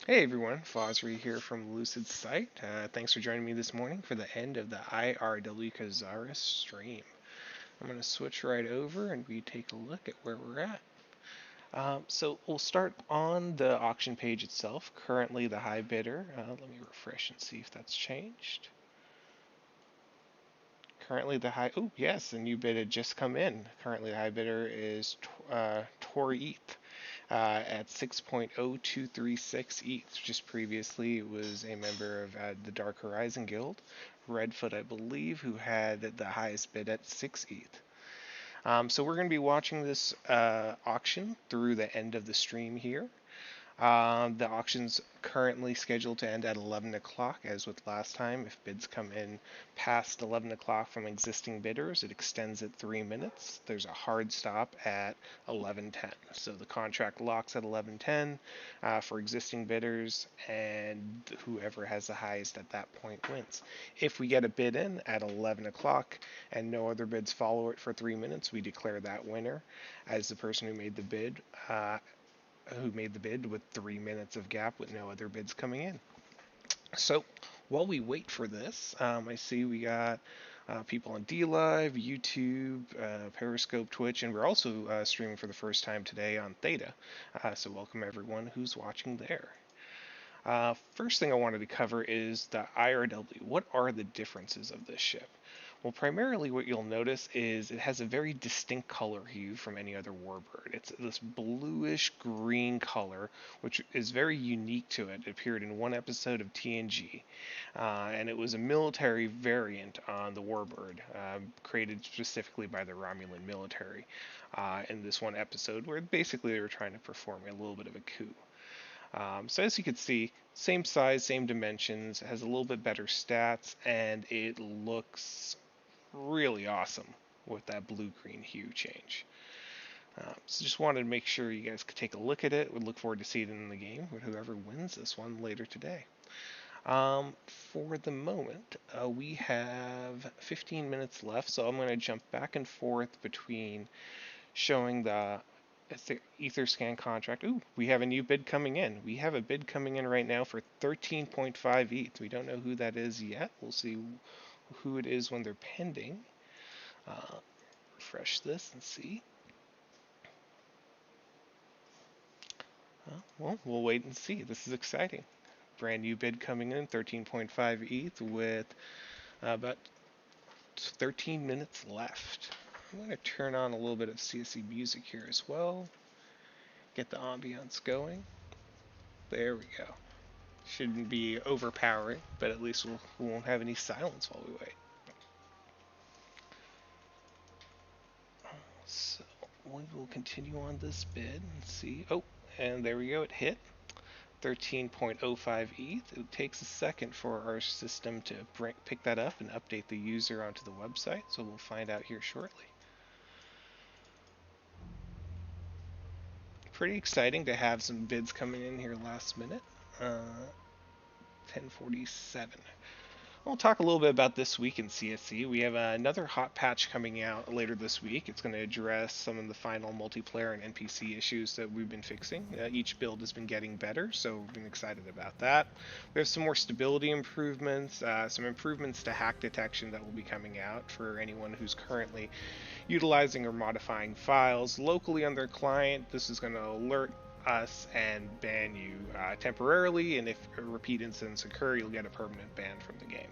Hey everyone, Fosry here from Lucid Sight. Thanks for joining me this morning for the end of the IRW Kazaris stream. I'm going to switch right over and we take a look at where we're at. So we'll start on the auction page itself. Currently the high bidder, let me refresh and see if that's changed. Currently the high, oh yes, the new bid had just come in. Currently the high bidder is Tor ETH. At 6.0236 ETH. Just previously, it was a member of the Dark Horizon Guild, Redfoot, I believe, who had the highest bid at 6 ETH. So we're going to be watching this auction through the end of the stream here. The auction's currently scheduled to end at 11 o'clock, as with last time. If bids come in past 11 o'clock from existing bidders, it extends it 3 minutes. There's a hard stop at 11:10. So the contract locks at 11:10 for existing bidders, and whoever has the highest at that point wins. If we get a bid in at 11 o'clock and no other bids follow it for 3 minutes, we declare that winner as the person who made the bid with 3 minutes of gap with no other bids coming in. So while we wait for this, I see we got people on DLive, YouTube, Periscope, Twitch, and we're also streaming for the first time today on Theta. So welcome everyone who's watching there. First thing I wanted to cover is the IRW. What are the differences of this ship? Well, primarily what you'll notice is it has a very distinct color hue from any other warbird. It's this bluish green color, which is very unique to it. It appeared in one episode of TNG, and it was a military variant on the warbird, created specifically by the Romulan military in this one episode, where basically they were trying to perform a little bit of a coup. So as you can see, same size, same dimensions, has a little bit better stats, and it looks really awesome with that blue-green hue change. So just wanted to make sure you guys could take a look at it. Would look forward to seeing it in the game with whoever wins this one later today. For the moment, we have 15 minutes left, so I'm going to jump back and forth between showing the Etherscan contract. Ooh, we have a new bid coming in. We have a bid coming in right now for 13.5 ETH. We don't know who that is yet. We'll see who it is when they're pending. Refresh this and see. Well, we'll wait and see. This is exciting. Brand new bid coming in, 13.5 ETH with about 13 minutes left. I'm going to turn on a little bit of CSC music here as well. Get the ambiance going. There we go. Shouldn't be overpowering, but at least we won't have any silence while we wait. So we will continue on this bid and see. Oh, and there we go. It hit 13.05 ETH. It takes a second for our system to pick that up and update the user onto the website, so we'll find out here shortly. Pretty exciting to have some bids coming in here last minute. 1047. We'll talk a little bit about this week in CSC. We have another hot patch coming out later this week. It's going to address some of the final multiplayer and NPC issues that we've been fixing. Each build has been getting better, so we've been excited about that. We have some more stability improvements, some improvements to hack detection that will be coming out for anyone who's currently utilizing or modifying files locally on their client. This is going to alert us and ban you temporarily, and if repeat incidents occur, you'll get a permanent ban from the game.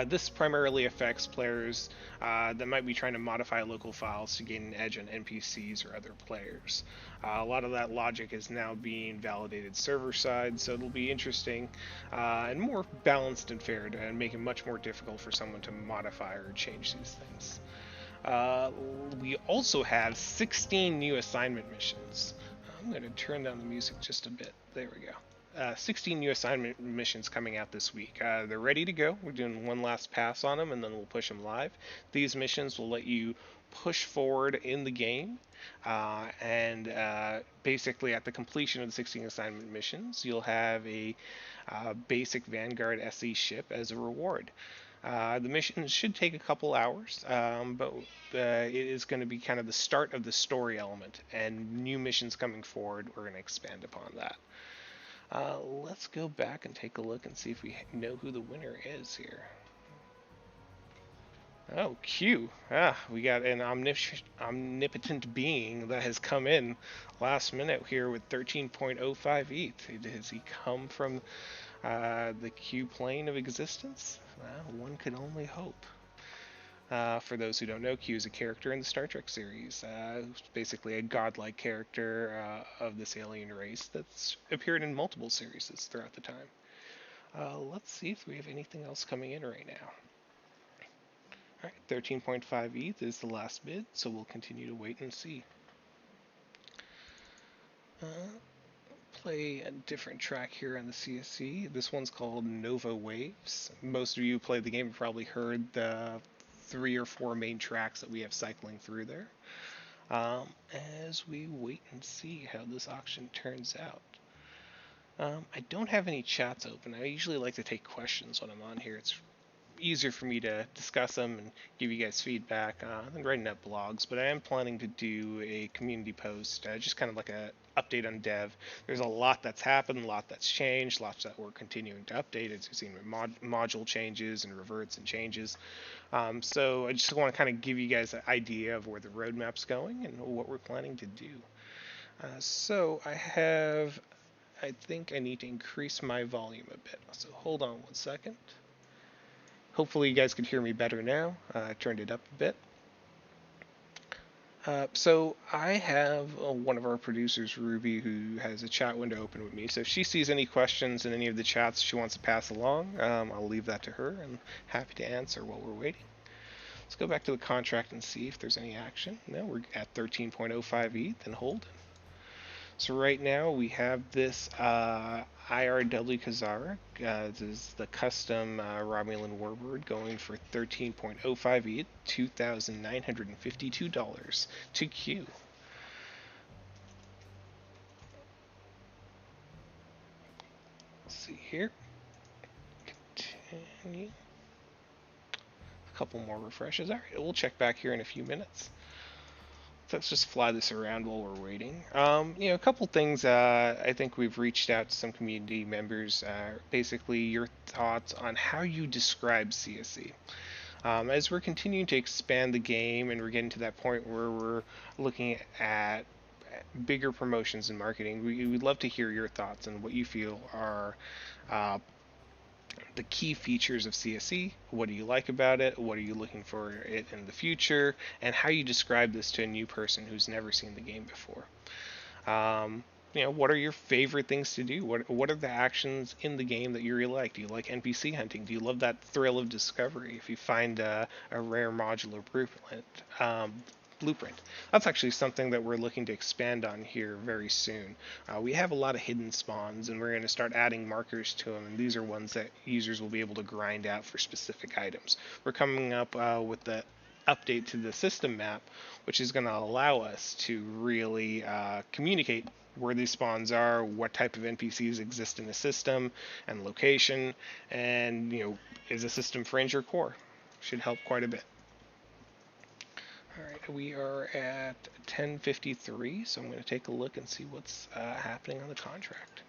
This primarily affects players that might be trying to modify local files to gain an edge on NPCs or other players. A lot of that logic is now being validated server side, so it'll be interesting and more balanced and fair to make it much more difficult for someone to modify or change these things. We also have 16 new assignment missions. I'm going to turn down the music just a bit. There we go. 16 new assignment missions coming out this week. They're ready to go. We're doing one last pass on them, and then we'll push them live. These missions will let you push forward in the game, and basically at the completion of the 16 assignment missions, you'll have a basic Vanguard SE ship as a reward. The mission should take a couple hours, but it is going to be kind of the start of the story element, and new missions coming forward, we're going to expand upon that. Let's go back and take a look and see if we know who the winner is here. Oh, Q. We got an omnipotent being that has come in last minute here with 13.05 ETH. Does he come from the Q plane of existence? Well, one can only hope. For those who don't know, Q is a character in the Star Trek series. Who's basically a godlike character of this alien race that's appeared in multiple series throughout the time. Let's see if we have anything else coming in right now. Alright, 13.5 ETH is the last bid, so we'll continue to wait and see. Play a different track here on the CSC. This one's called Nova Waves. Most of you who played the game have probably heard the 3 or 4 main tracks that we have cycling through there. As we wait and see how this auction turns out. I don't have any chats open. I usually like to take questions when I'm on here. It's easier for me to discuss them and give you guys feedback than writing up blogs, but I am planning to do a community post, just kind of like a update on dev. There's a lot that's happened, a lot that's changed, lots that we're continuing to update, as you've seen with module changes and reverts and changes. So I just want to kind of give you guys an idea of where the roadmap's going and what we're planning to do. So I think I need to increase my volume a bit, so hold on one second. Hopefully you guys can hear me better now. I turned it up a bit. So I have one of our producers, Ruby, who has a chat window open with me. So if she sees any questions in any of the chats she wants to pass along, I'll leave that to her. I'm happy to answer while we're waiting. Let's go back to the contract and see if there's any action. No, we're at 13.05 ETH and holding. So right now we have this IRW Kazara. This is the custom Romulan Warbird going for 13.05 ETH, $2,952 to Q. Let's see here. Continue. A couple more refreshes. All right, we'll check back here in a few minutes. Let's just fly this around while we're waiting. A couple things. I think we've reached out to some community members. Basically, your thoughts on how you describe CSC. As we're continuing to expand the game and we're getting to that point where we're looking at bigger promotions and marketing, we would love to hear your thoughts on what you feel are the key features of CSC. What do you like about it? What are you looking for it in the future? And how you describe this to a new person who's never seen the game before. What are your favorite things to do? What are the actions in the game that you really like? Do you like NPC hunting? Do you love that thrill of discovery if you find a rare modular blueprint? That's actually something that we're looking to expand on here very soon. We have a lot of hidden spawns, and we're going to start adding markers to them, and these are ones that users will be able to grind out for specific items. We're coming up with the update to the system map, which is going to allow us to really communicate where these spawns are, what type of NPCs exist in the system and location, and is a system fringe or core. Should help quite a bit. Alright, we are at 10:53, so I'm going to take a look and see what's happening on the contract.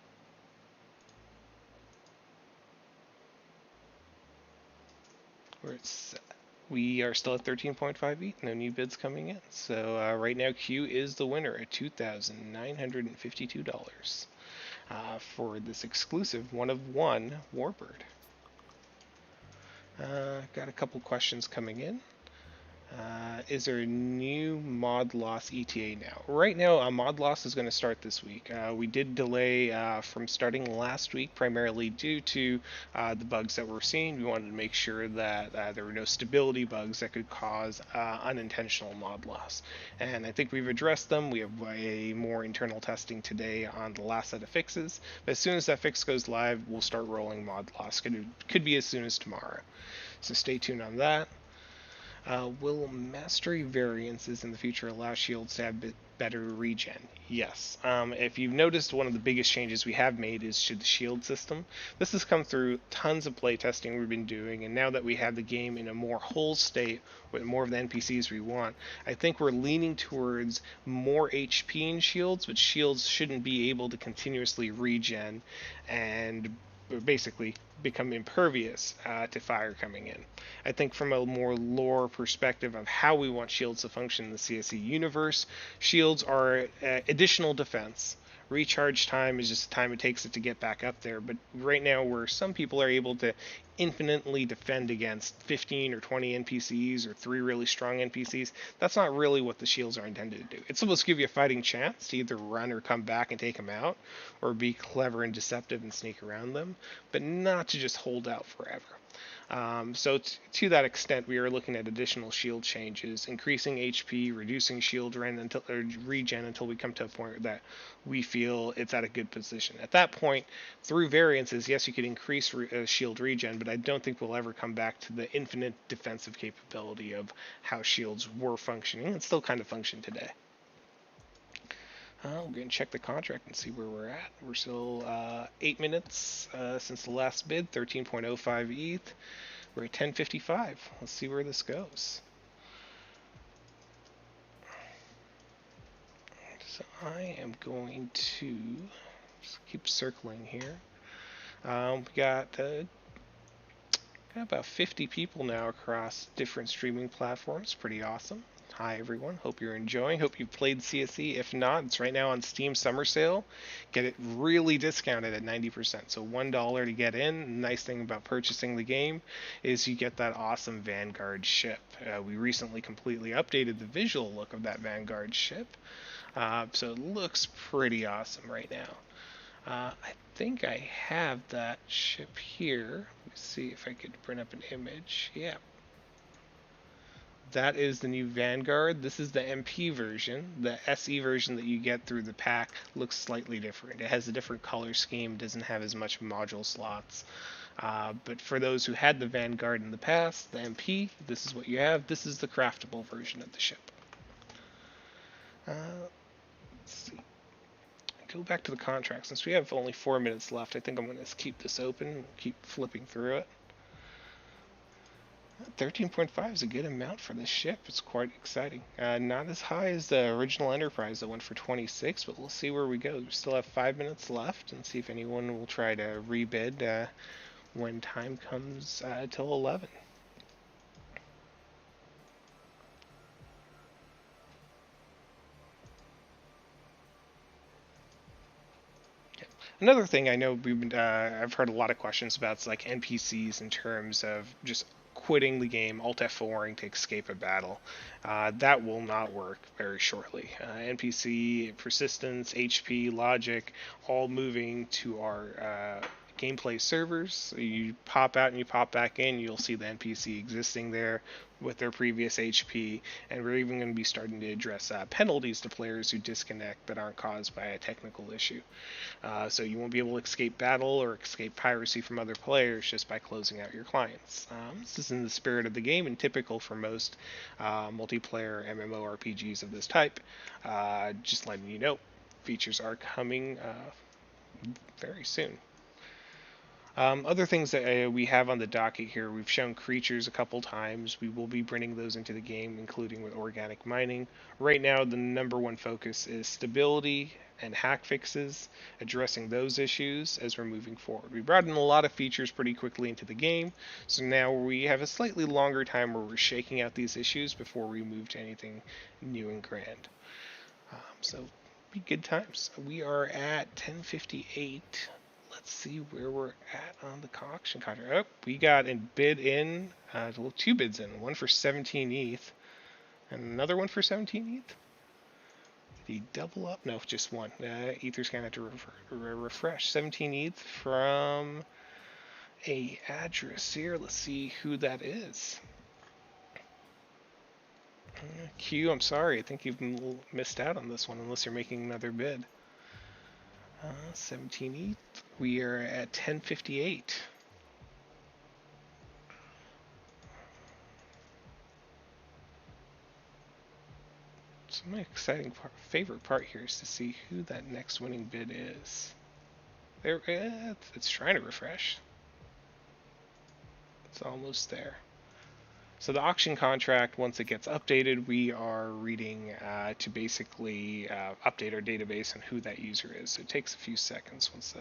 We are still at 13.5 ETH, no new bids coming in. So right now Q is the winner at $2,952 for this exclusive one-of-one Warbird. Got a couple questions coming in. Is there a new mod loss ETA now? Right now, mod loss is going to start this week. We did delay from starting last week, primarily due to the bugs that we're seeing. We wanted to make sure that there were no stability bugs that could cause unintentional mod loss. And I think we've addressed them. We have a more internal testing today on the last set of fixes. But as soon as that fix goes live, we'll start rolling mod loss. Could be as soon as tomorrow. So stay tuned on that. Will mastery variances in the future allow shields to have better regen? Yes. If you've noticed, one of the biggest changes we have made is to the shield system. This has come through tons of playtesting we've been doing, and now that we have the game in a more whole state with more of the NPCs we want, I think we're leaning towards more HP in shields, but shields shouldn't be able to continuously regen and basically become impervious to fire coming in. I think from a more lore perspective of how we want shields to function in the CSC universe, shields are additional defense. Recharge time is just the time it takes it to get back up there. But right now, where some people are able to infinitely defend against 15 or 20 NPCs or 3 really strong NPCs, that's not really what the shields are intended to do. It's supposed to give you a fighting chance to either run or come back and take them out, or be clever and deceptive and sneak around them, but not to just hold out forever. So to that extent, we are looking at additional shield changes, increasing HP, reducing shield regen until we come to a point that we feel it's at a good position. At that point, through variances, yes, you could increase shield regen, but I don't think we'll ever come back to the infinite defensive capability of how shields were functioning and still kind of function today. We're going to check the contract and see where we're at. We're still 8 minutes since the last bid, 13.05 ETH. We're at 10.55. Let's see where this goes. So I am going to just keep circling here. We got about 50 people now across different streaming platforms. Pretty awesome. Hi everyone, hope you're enjoying. Hope you've played CSC. If not, it's right now on Steam Summer Sale. Get it really discounted at 90%. So $1 to get in. The nice thing about purchasing the game is you get that awesome Vanguard ship. We recently completely updated the visual look of that Vanguard ship. So it looks pretty awesome right now. I think I have that ship here. Let me see if I could print up an image. Yeah. That is the new Vanguard. This is the MP version. The SE version that you get through the pack looks slightly different. It has a different color scheme, doesn't have as much module slots. But for those who had the Vanguard in the past, the MP, this is what you have. This is the craftable version of the ship. Let's see. Go back to the contract. Since we have only 4 minutes left, I think I'm going to keep this open, keep flipping through it. 13.5 is a good amount for this ship. It's quite exciting. Not as high as the original Enterprise that went for 26, but we'll see where we go. We still have 5 minutes left, and see if anyone will try to rebid when time comes till 11. Another thing I know I've heard a lot of questions about is like NPCs in terms of just quitting the game, Alt F4ing to escape a battle. That will not work very shortly. NPC persistence, HP, logic, all moving to our gameplay servers. So you pop out and you pop back in, you'll see the NPC existing there with their previous HP, and we're even going to be starting to address penalties to players who disconnect that aren't caused by a technical issue. So you won't be able to escape battle or escape piracy from other players just by closing out your clients. This is in the spirit of the game and typical for most multiplayer MMORPGs of this type. Just letting you know, features are coming very soon. Other things that we have on the docket here, we've shown creatures a couple times. We will be bringing those into the game, including with organic mining. Right now, the number one focus is stability and hack fixes, addressing those issues as we're moving forward. We brought in a lot of features pretty quickly into the game, so now we have a slightly longer time where we're shaking out these issues before we move to anything new and grand. So, be good times. We are at 10:58. Let's see where we're at on the auction contract. Oh, we got a bid in, two bids in, one for 17 ETH, and another one for 17 ETH. Did he double up? No, just one. Ether's gonna have to refresh. 17 ETH from a address here. Let's see who that is. Q, I'm sorry. I think you've missed out on this one unless you're making another bid. 17 ETH. We are at 10:58. my exciting favorite part here is to see who that next winning bid is. There, it's trying to refresh. It's almost there. So the auction contract, once it gets updated, we are reading to basically update our database on who that user is. So it takes a few seconds once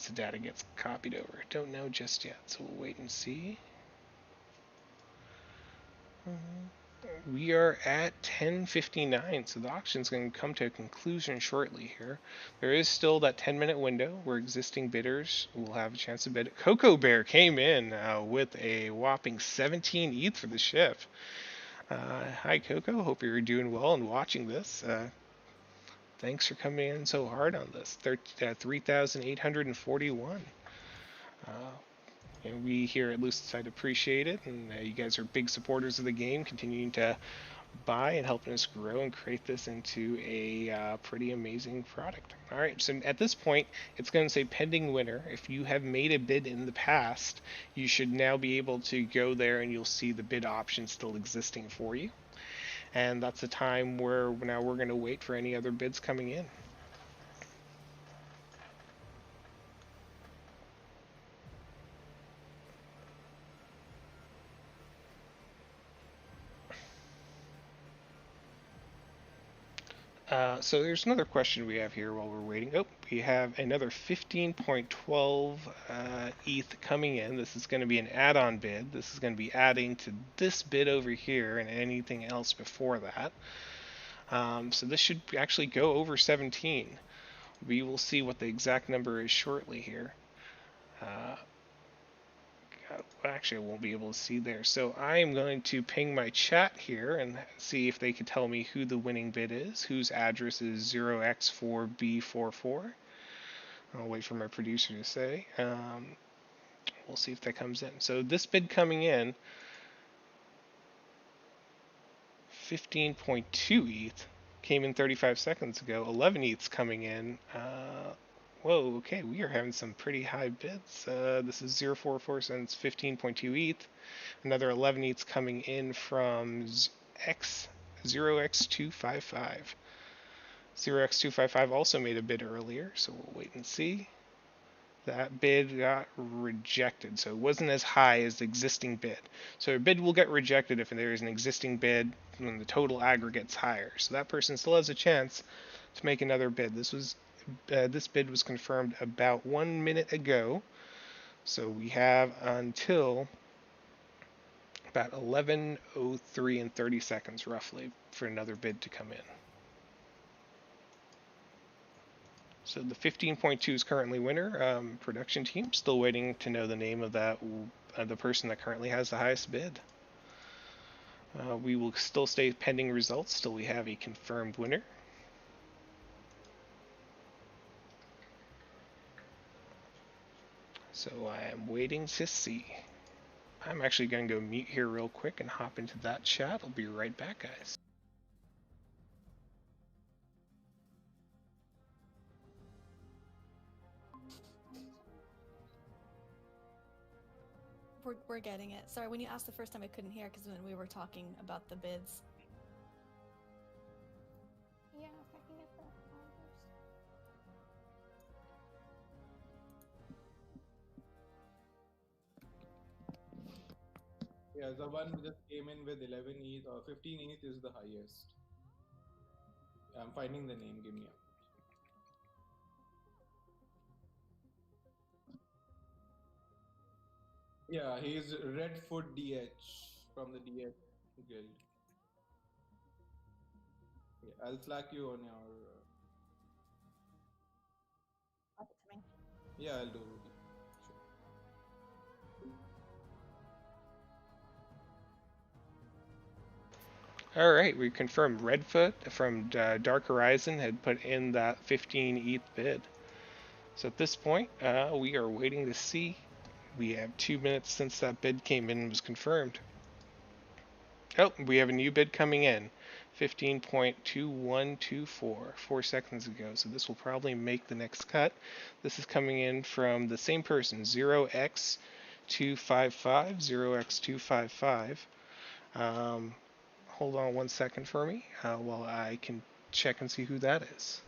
the data gets copied over. Don't know just yet, so we'll wait and see. We are at 10:59, so the auction's going to come to a conclusion shortly here. There is still that 10-minute window where existing bidders will have a chance to bid. Cocoa Bear came in with a whopping 17 ETH for the ship. Hi, Coco. Hope you're doing well and watching this. Thanks for coming in so hard on this. 3,841. And we here at Lucid appreciate it, and you guys are big supporters of the game, continuing to buy and helping us grow and create this into a pretty amazing product. All right, so at this point, it's going to say pending winner. If you have made a bid in the past, you should now be able to go there and you'll see the bid option still existing for you. And that's the time where now we're going to wait for any other bids coming in. So there's another question we have here while we're waiting. Oh, we have another 15.12 ETH coming in. This is going to be an add-on bid. This is going to be adding to this bid over here and anything else before that. So this should actually go over 17. We will see what the exact number is shortly here. Actually, I won't be able to see there. So I am going to ping my chat here and see if they can tell me who the winning bid is, whose address is 0x4b44. I'll wait for my producer to say. We'll see if that comes in. So this bid coming in, 15.2 ETH, came in 35 seconds ago. 11 ETH's coming in. Whoa, okay, we are having some pretty high bids. This is 044 cents, 15.2 ETH. Another 11 ETH's coming in from 0x255. 0x255 also made a bid earlier, so we'll wait and see. That bid got rejected, so it wasn't as high as the existing bid. So a bid will get rejected if there is an existing bid when the total aggregate's higher. So that person still has a chance to make another bid. This bid was confirmed about 1 minute ago, so we have until about 11:03 and 30 seconds roughly for another bid to come in. So the 15.2 is currently winner. Production team still waiting to know the name of the person that currently has the highest bid. We will still stay pending results till we have a confirmed winner. So I am waiting to see. I'm actually going to go mute here real quick and hop into that chat. I'll be right back, guys. We're getting it. Sorry, when you asked the first time I couldn't hear because when we were talking about the bids. Yeah, if I can get the followers. Yeah, the one who just came in with 11 ETH or 15 ETH is the highest. I'm finding the name, give me a. Yeah, he's Redfoot DH from the DH guild. Yeah, I'll slack you on your. Pass it to me. Yeah, I'll do. Sure. All right, we confirmed Redfoot from Dark Horizon had put in that 15 ETH bid. So at this point, we are waiting to see. We have 2 minutes since that bid came in and was confirmed. Oh, we have a new bid coming in, 15.2124, 4 seconds ago. So this will probably make the next cut. This is coming in from the same person, 0x255, 0x255. hold on 1 second for me while I can check and see who that is.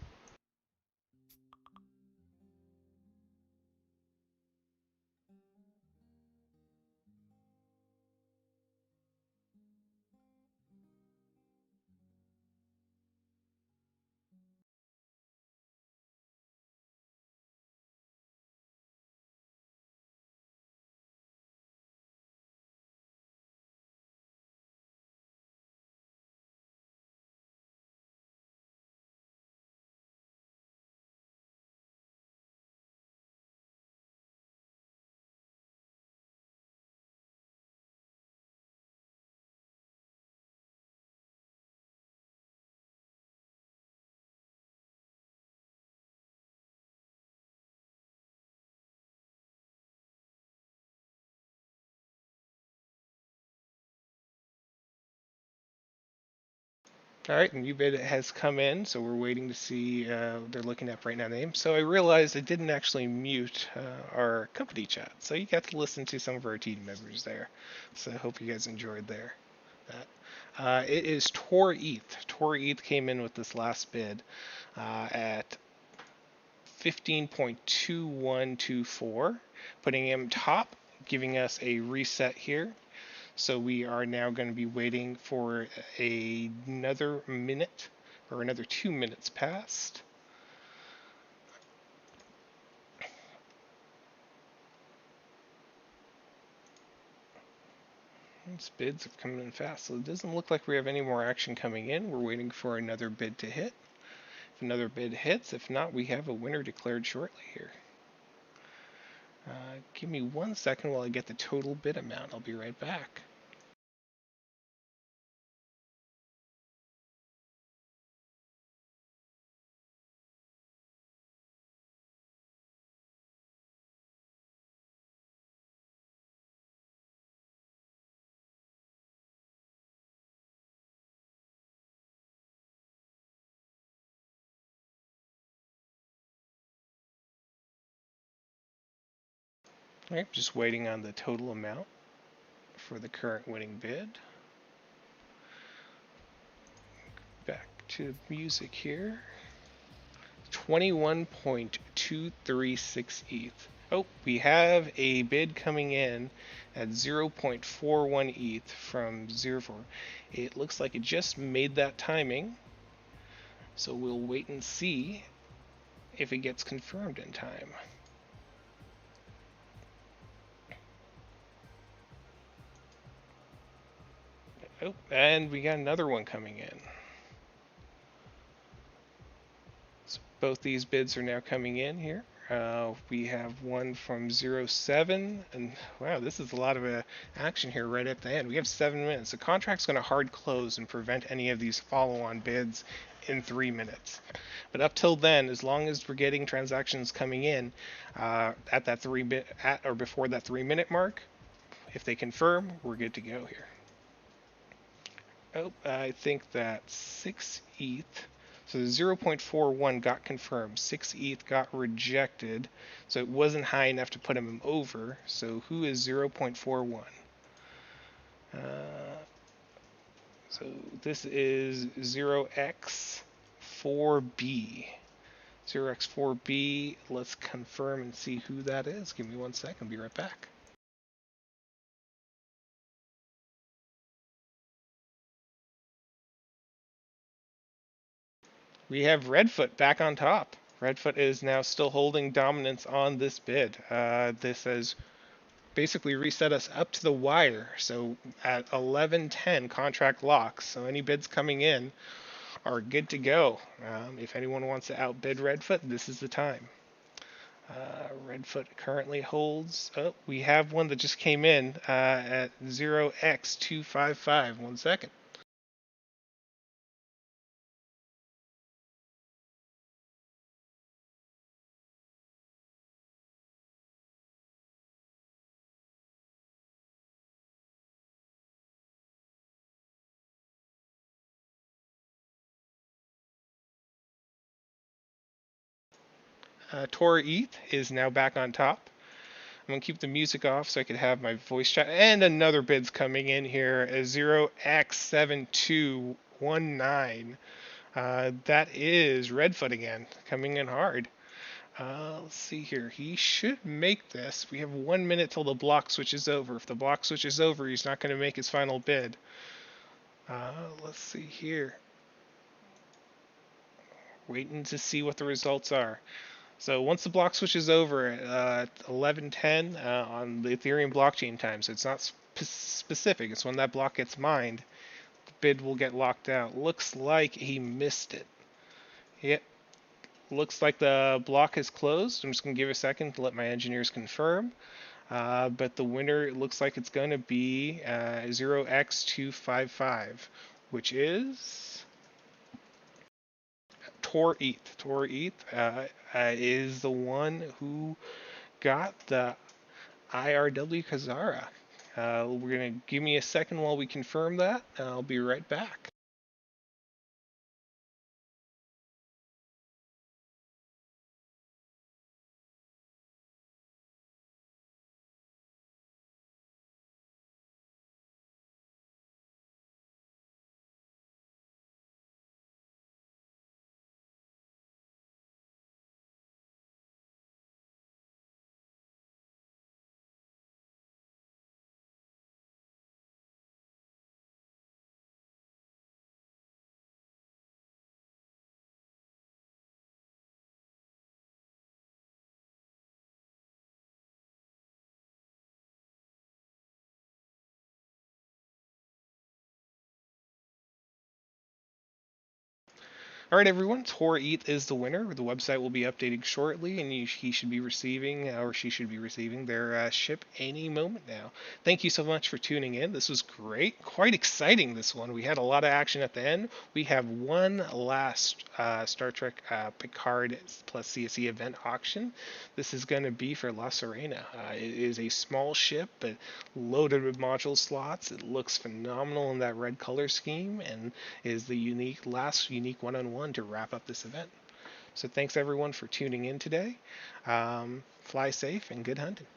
All right, a new bid has come in, so we're waiting to see. They're looking up right now names. So I realized I didn't actually mute our company chat, so you got to listen to some of our team members there. So I hope you guys enjoyed that. It is Tor ETH. Tor ETH came in with this last bid at 15.2124, putting him top, giving us a reset here. So we are now going to be waiting for another minute, or another 2 minutes past. These bids are coming in fast, so it doesn't look like we have any more action coming in. We're waiting for another bid to hit. If another bid hits, if not, we have a winner declared shortly here. Give me 1 second while I get the total bid amount. I'll be right back. All right, just waiting on the total amount for the current winning bid. Back to music here. 21.236 ETH. Oh, we have a bid coming in at 0.41 ETH from 04. It looks like it just made that timing, so we'll wait and see if it gets confirmed in time. Oh, and we got another one coming in. So both these bids are now coming in here. We have one from 07, and wow, this is a lot of action here right at the end. We have 7 minutes. The contract's going to hard close and prevent any of these follow-on bids in 3 minutes. But up till then, as long as we're getting transactions coming in at that or before that 3 minute mark, if they confirm, we're good to go here. Oh, I think that 6 ETH. So 0.41 got confirmed. 6 ETH got rejected. So it wasn't high enough to put him over. So who is 0.41? So this is 0x4b. 0x4b. Let's confirm and see who that is. Give me 1 second. I'll be right back. We have Redfoot back on top. Redfoot is now still holding dominance on this bid. This has basically reset us up to the wire. So at 11:10 contract locks. So any bids coming in are good to go. If anyone wants to outbid Redfoot, this is the time. Redfoot currently holds. Oh, we have one that just came in at 0x255. 1 second. Tor ETH is now back on top. going to keep the music off so I could have my voice chat. And another bid's coming in here, a 0x7219. That is Redfoot again, coming in hard. Let's see here. He should make this. We have 1 minute till the block switches over. If the block switches over, he's not going to make his final bid. Let's see here. Waiting to see what the results are. So once the block switches over at 11:10 on the Ethereum blockchain time, so it's not specific, it's when that block gets mined, the bid will get locked out. Looks like he missed it. Yep. Looks like the block is closed. I'm just going to give it a second to let my engineers confirm. But the winner, it looks like it's going to be 0x255, which is Tor ETH. Tor ETH is the one who got the IRW Kazara. We're going to give me a second while we confirm that. I'll be right back. All right, everyone. Tor ETH is the winner. The website will be updating shortly, and he should be receiving, or she should be receiving, their ship any moment now. Thank you so much for tuning in. This was great. Quite exciting, this one. We had a lot of action at the end. We have one last Star Trek Picard plus CSC event auction. This is going to be for La Serena. It is a small ship, but loaded with module slots. It looks phenomenal in that red color scheme, and is the last unique one-on-one to wrap up this event. So thanks everyone for tuning in today. Fly safe and good hunting.